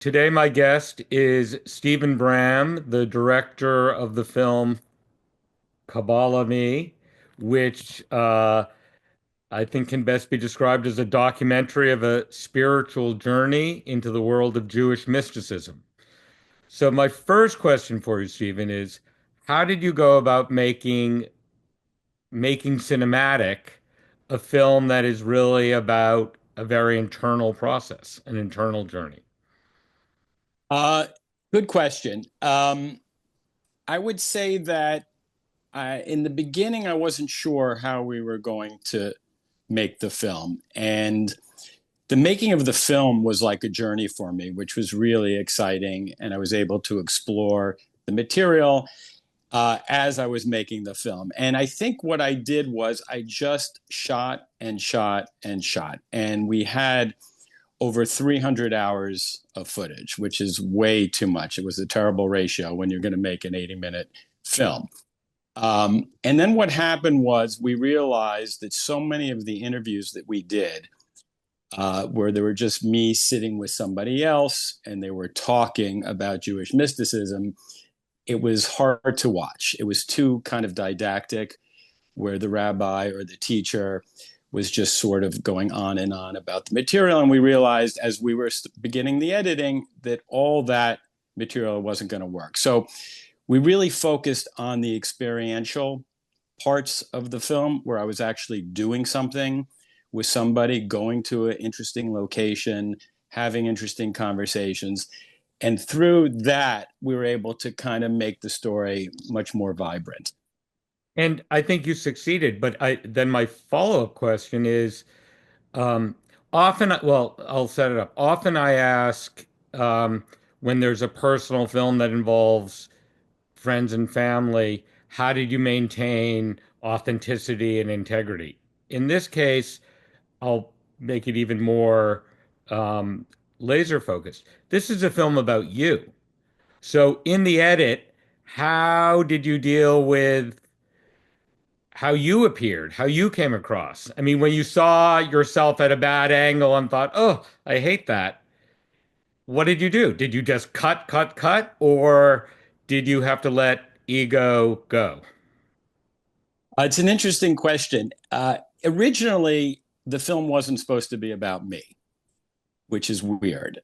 Today, my guest is Steven Bram, the director of the film Kabbalah Me, which I think can best be described as a documentary of a spiritual journey into the world of Jewish mysticism. So, my first question for you, Steven, is how did you go about making cinematic a film that is really about a very internal process, an internal journey? Uh, Good question. I would say that in the beginning, I wasn't sure how we were going to make the film. And the making of the film was like a journey for me, which was really exciting. And I was able to explore the material as I was making the film. And I think what I did was I just shot and shot and shot. And we had over 300 hours of footage, which is way too much. It was a terrible ratio when you're going to make an 80-minute film. And then what happened was we realized that so many of the interviews that we did, where they were just me sitting with somebody else and they were talking about Jewish mysticism, it was hard to watch. It was too kind of didactic, where the rabbi or the teacher was just sort of going on and on about the material. And we realized as we were beginning the editing that all that material wasn't going to work. So we really focused on the experiential parts of the film where I was actually doing something with somebody, going to an interesting location, having interesting conversations. And through that, we were able to kind of make the story much more vibrant. And I think you succeeded, but then my follow-up question is, um, well, I'll set it up. Often I ask, when there's a personal film that involves friends and family, how did you maintain authenticity and integrity? In this case, I'll make it even more um, laser focused. This is a film about you. So in the edit, how did you deal with how you appeared, how you came across? I mean, when you saw yourself at a bad angle and thought, oh, I hate that, what did you do? Did you just cut, cut, cut? Or did you have to let ego go? It's an interesting question. Originally, the film wasn't supposed to be about me, which is weird.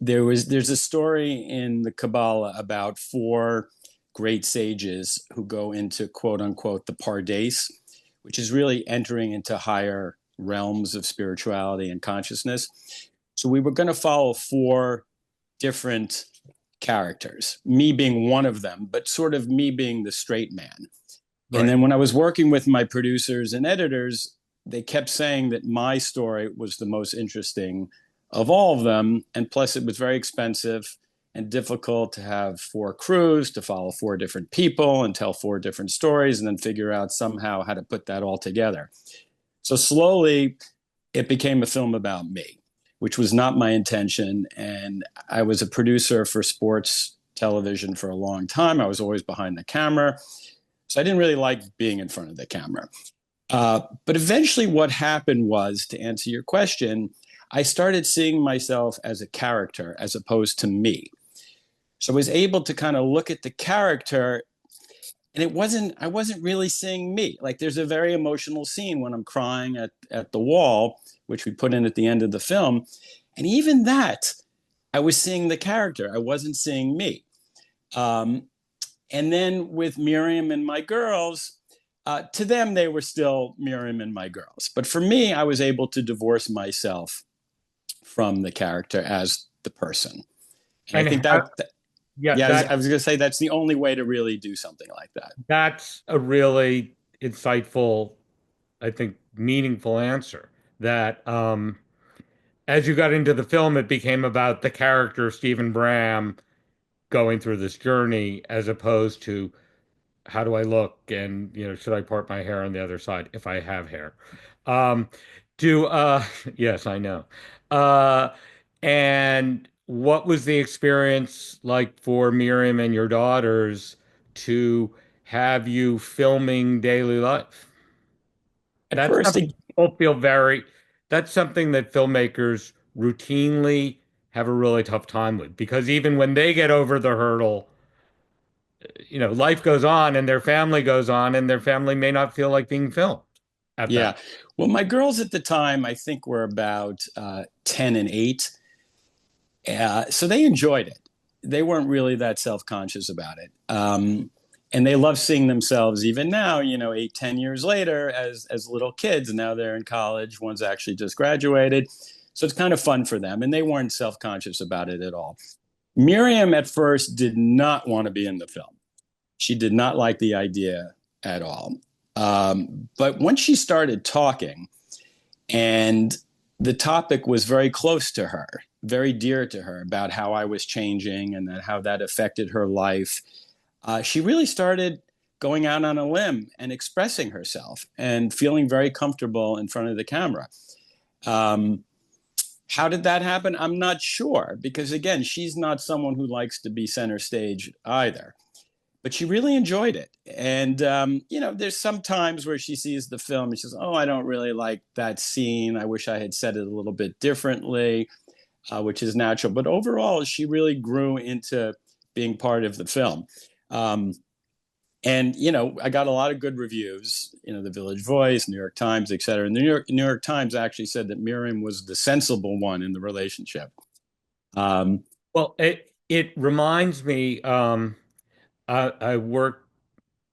There's a story in the Kabbalah about four great sages who go into quote unquote the Pardes, which is really entering into higher realms of spirituality and consciousness. So we were going to follow four different characters, me being one of them, but sort of me being the straight man. And Right. then when I was working with my producers and editors, they kept saying that my story was the most interesting of all of them. And plus, it was very expensive and difficult to have four crews to follow four different people and tell four different stories and then figure out somehow how to put that all together. So slowly, it became a film about me, which was not my intention. And I was a producer for sports television for a long time. I was always behind the camera. So I didn't really like being in front of the camera. But eventually, what happened was, to answer your question, I started seeing myself as a character as opposed to me. So I was able to kind of look at the character, and I wasn't really seeing me. Like there's a very emotional scene when I'm crying at the wall, which we put in at the end of the film. And even that, I was seeing the character. I wasn't seeing me. Um, and then with Miriam and my girls, to them, they were still Miriam and my girls. But for me, I was able to divorce myself from the character as the person. And I And think how, that yeah, yeah, I was going to say that's the only way to really do something like that. that's a really insightful, I think, meaningful answer. That as you got into the film, it became about the character Stephen Bram going through this journey as opposed to how do I look and should I part my hair on the other side if I have hair. Um, do yes, I know. Uh, and what was the experience like for Miriam and your daughters to have you filming daily life? At That's first, something people feel very, that's something that filmmakers routinely have a really tough time with because even when they get over the hurdle, life goes on and their family goes on and their family may not feel like being filmed at that. Yeah. Well, my girls at the time, I think were about 10 and 8. So they enjoyed it. They weren't really that self-conscious about it. And they love seeing themselves even now, 8, 10 years later as little kids. And now they're in college. One's actually just graduated. So it's kind of fun for them. And they weren't self-conscious about it at all. Miriam at first did not want to be in the film. She did not like the idea at all. But once she started talking, and the topic was very close to her, very dear to her about how I was changing and how that affected her life, she really started going out on a limb and expressing herself and feeling very comfortable in front of the camera. Um, how did that happen? I'm not sure because, again, she's not someone who likes to be center stage either. But she really enjoyed it. And, there's some times where she sees the film and she says, oh, I don't really like that scene. I wish I had said it a little bit differently, which is natural. But overall, she really grew into being part of the film. Um, and, I got a lot of good reviews, the Village Voice, New York Times, et cetera. And the New York Times actually said that Miriam was the sensible one in the relationship. Um, Well, it reminds me. I, I work.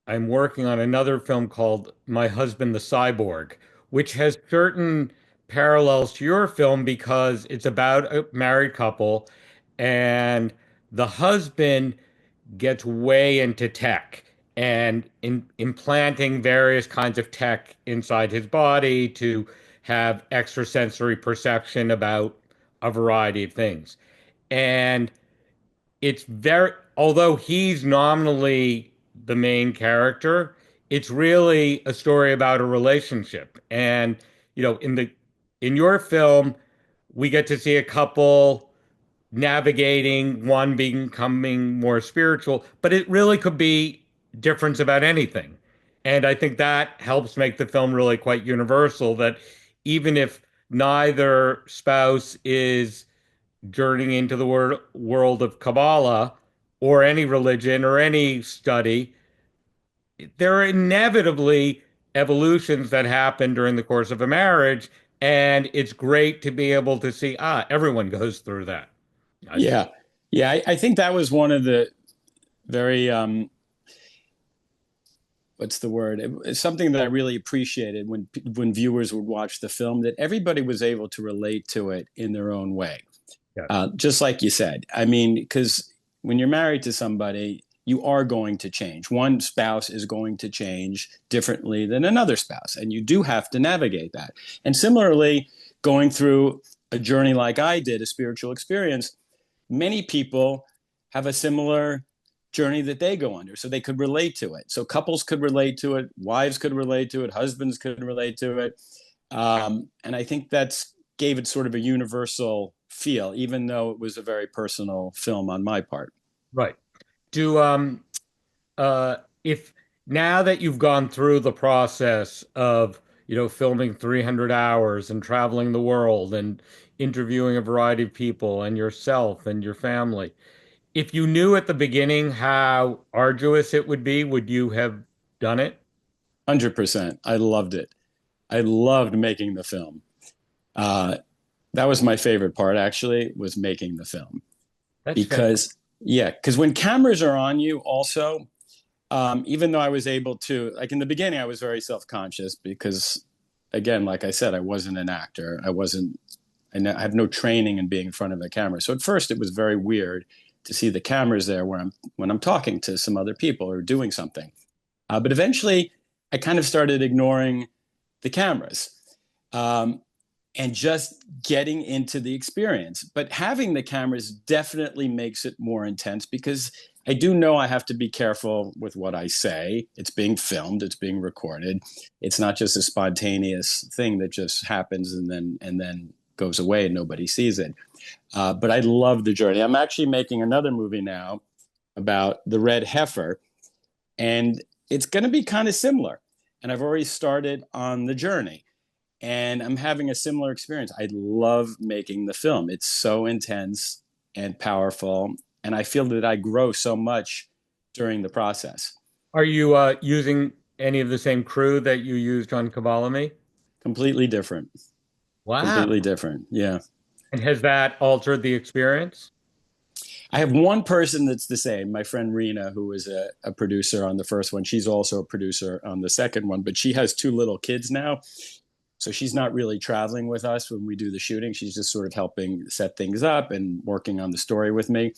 I'm working on another film called My Husband the Cyborg, which has certain parallels to your film because it's about a married couple, and the husband gets way into tech and implanting various kinds of tech inside his body to have extrasensory perception about a variety of things. And it's very, although he's nominally the main character, it's really a story about a relationship. And, in your film, we get to see a couple navigating, one becoming more spiritual, but it really could be difference about anything. And I think that helps make the film really quite universal that even if neither spouse is journeying into the world of Kabbalah or any religion or any study, there are inevitably evolutions that happen during the course of a marriage. And it's great to be able to see, everyone goes through that. I think. yeah. Yeah. I think that was one of the very what's the word? It's something that I really appreciated when viewers would watch the film, that everybody was able to relate to it in their own way. Yes. Just like you said, I mean, because when you're married to somebody, you are going to change. One spouse is going to change differently than another spouse, and you do have to navigate that. And similarly, going through a journey like I did, a spiritual experience, many people have a similar journey that they go under, so they could relate to it. So couples could relate to it, wives could relate to it, husbands could relate to it, and I think that's gave it sort of a universal feel, even though it was a very personal film on my part. Right. Do uh if now that you've gone through the process of, filming 300 hours and traveling the world and interviewing a variety of people and yourself and your family, if you knew at the beginning how arduous it would you have done it? 100%. I loved it. I loved making the film. Uh, that was my favorite part, actually, was making the film. That's fantastic. Because, yeah, because when cameras are on you, also, even though I was able to, like in the beginning, I was very self-conscious because, again, like I said, I wasn't an actor. I have no training in being in front of a camera. So at first, it was very weird to see the cameras there when I'm talking to some other people or doing something. But eventually, I kind of started ignoring the cameras um, and just getting into the experience. But having the cameras definitely makes it more intense because I do know I have to be careful with what I say. It's being filmed, it's being recorded. It's not just a spontaneous thing that just happens and then goes away and nobody sees it. But I love the journey. I'm actually making another movie now about the red heifer, and it's going to be kind of similar. And I've already started on the journey. And I'm having a similar experience. I love making the film. It's so intense and powerful. And I feel that I grow so much during the process. Are you using any of the same crew that you used on Kabbalah Me? Completely different. Wow. Completely different. Yeah. And has that altered the experience? I have one person that's the same, my friend Rena, who was a producer on the first one. She's also a producer on the second one, but she has two little kids now. So she's not really traveling with us when we do the shooting. She's just sort of helping set things up and working on the story with me.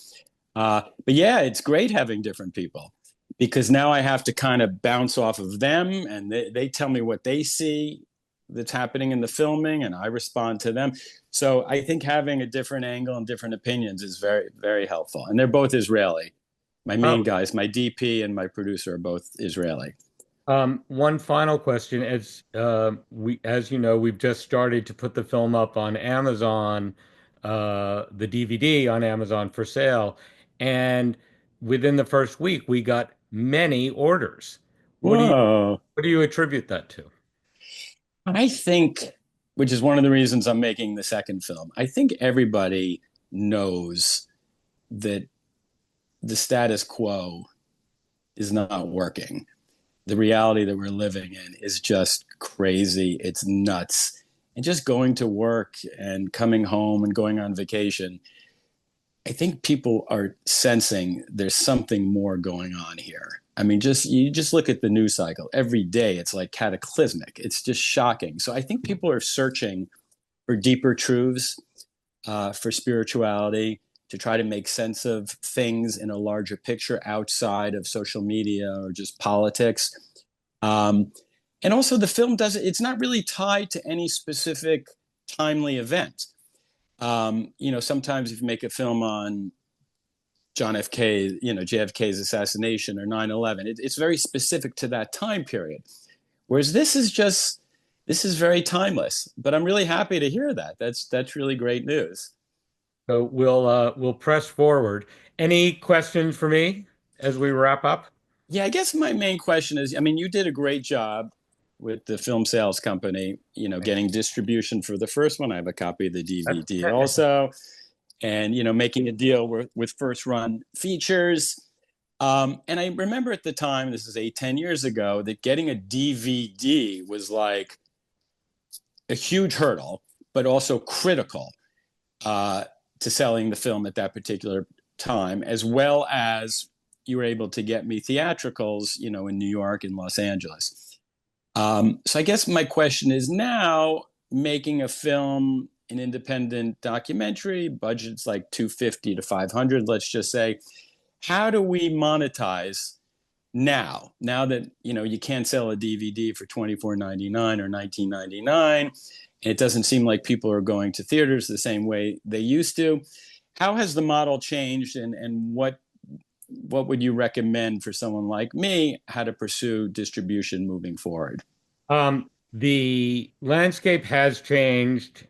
But yeah, it's great having different people because now I have to kind of bounce off of them and they tell me what they see that's happening in the filming and I respond to them. So I think having a different angle and different opinions is very, very helpful. And they're both Israeli. My main Oh, guys, my DP and my producer are both Israeli. one final question. As you know, we've just started to put the film up on Amazon, the DVD on Amazon for sale, and within the first week, we got many orders. What do you Whoa. what do you attribute that to? I think, which is one of the reasons I'm making the second film, I think everybody knows that the status quo is not working. The reality that we're living in is just crazy. It's nuts. And just going to work and coming home and going on vacation, I think people are sensing there's something more going on here. I mean, just you just look at the news cycle every day, it's like cataclysmic. It's just shocking. So I think people are searching for deeper truths, for spirituality, to try to make sense of things in a larger picture outside of social media or just politics. Um, and also, the film doesn't, it's not really tied to any specific timely event. Sometimes if you make a film on John F. K., JFK's assassination or 9/11, it's very specific to that time period. Whereas this is very timeless. But I'm really happy to hear that. That's really great news. So we'll press forward. Any questions for me as we wrap up? Yeah, I guess my main question is, I mean, you did a great job with the film sales company, getting distribution for the first one. I have a copy of the DVD also, and making a deal with first run features. And I remember at the time, this is 8, 10 years ago, that getting a DVD was like a huge hurdle, but also critical uh, to selling the film at that particular time, as well as you were able to get me theatricals, in New York and Los Angeles. So I guess my question is now making a film, an independent documentary, budget's like 250 to 500, let's just say. How do we monetize now that you can't sell a DVD for 24.99 or 19.99? It doesn't seem like people are going to theaters the same way they used to. How has the model changed, and what would you recommend for someone like me how to pursue distribution moving forward? The landscape has changed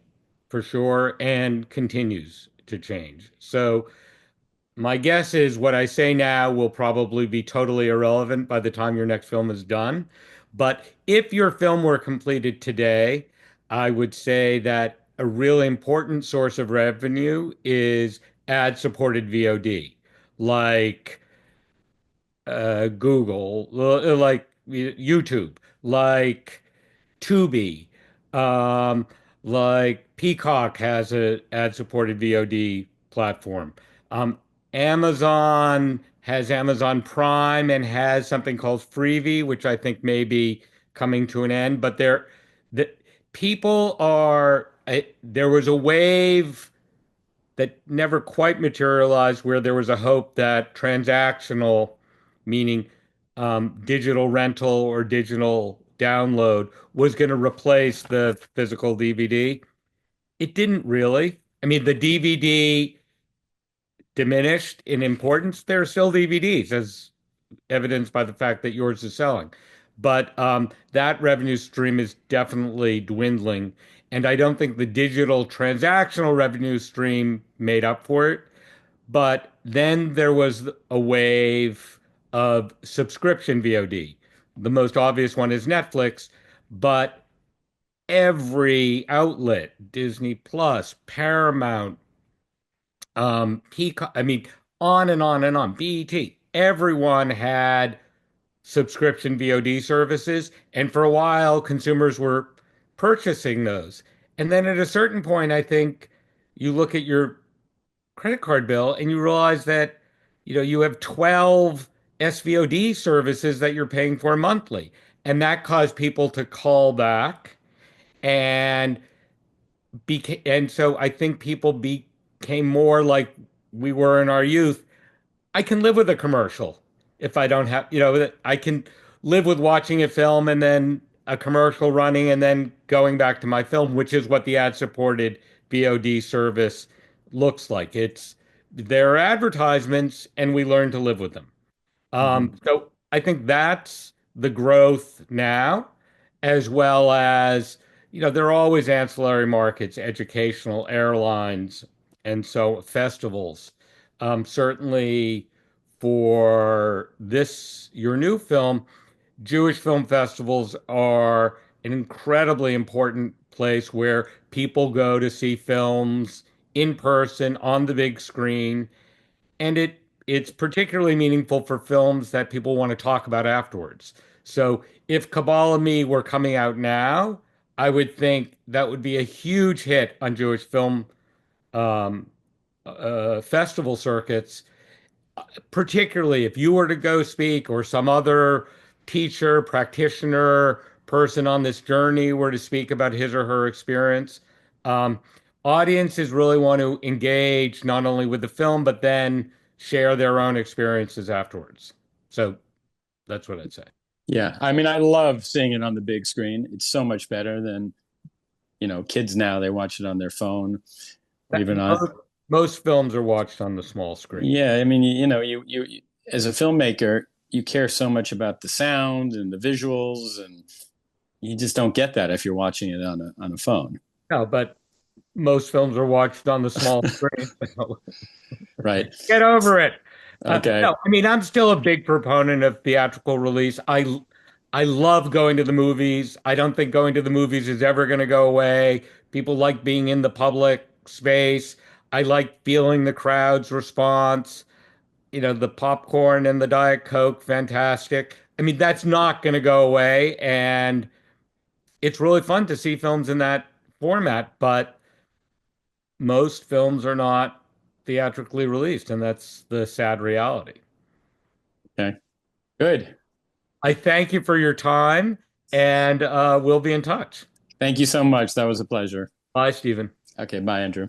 for sure and continues to change. So my guess is what I say now will probably be totally irrelevant by the time your next film is done. But if your film were completed today, I would say that a really important source of revenue is ad-supported VOD, like Google, like YouTube, like Tubi, um, like Peacock has a ad-supported VOD platform. Um, Amazon has Amazon Prime and has something called Freevee, which I think may be coming to an end. But the people are there was a wave that never quite materialized where there was a hope that transactional, meaning digital rental or digital download, was going to replace the physical DVD. It didn't really. I mean, the DVD diminished in importance. There are still DVDs, as evidenced by the fact that yours is selling. But that revenue stream is definitely dwindling. And I don't think the digital transactional revenue stream made up for it. But then there was a wave of subscription VOD. The most obvious one is Netflix, but every outlet, Disney Plus, Paramount, Peacock, I mean, on and on and on, BET, everyone had subscription VOD services. And for a while, consumers were purchasing those. And then at a certain point, I think you look at your credit card bill and you realize that, you have 12 SVOD services that you're paying for monthly. And that caused people to call back and and so I think people became more like we were in our youth. I can live with a commercial if I don't have, I can live with watching a film and then a commercial running and then going back to my film, which is what the ad-supported VOD service looks like. There are advertisements and we learn to live with them. Mhm. So I think that's the growth now, as well as, there are always ancillary markets, educational, airlines, and so festivals. Certainly for your new film, Jewish film festivals are an incredibly important place where people go to see films in person on the big screen, and it's particularly meaningful for films that people want to talk about afterwards. So if Kabbalah Me were coming out now, I would think that would be a huge hit on Jewish film um, festival circuits, particularly if you were to go speak or some other teacher, practitioner, person on this journey were to speak about his or her experience. Um, Audiences really want to engage not only with the film, but then share their own experiences afterwards. So that's what I'd say. Yeah, I mean, I love seeing it on the big screen. It's so much better than, kids now, they watch it on their phone or That, even on. most films are watched on the small screen. Yeah, I mean, as a filmmaker, you care so much about the sound and the visuals, and you just don't get that if you're watching it on a phone. No, but most films are watched on the small screen. Right. Get over it. Okay. No, I mean, I'm still a big proponent of theatrical release. I love going to the movies. I don't think going to the movies is ever going to go away. People like being in the public space. I like feeling the crowd's response. The popcorn and the Diet Coke, fantastic. I mean, that's not going to go away. And it's really fun to see films in that format, but most films are not theatrically released, and that's the sad reality. Okay. Good. I thank you for your time, and we'll be in touch. Thank you so much. That was a pleasure. Bye, Stephen. Okay. Bye, Andrew.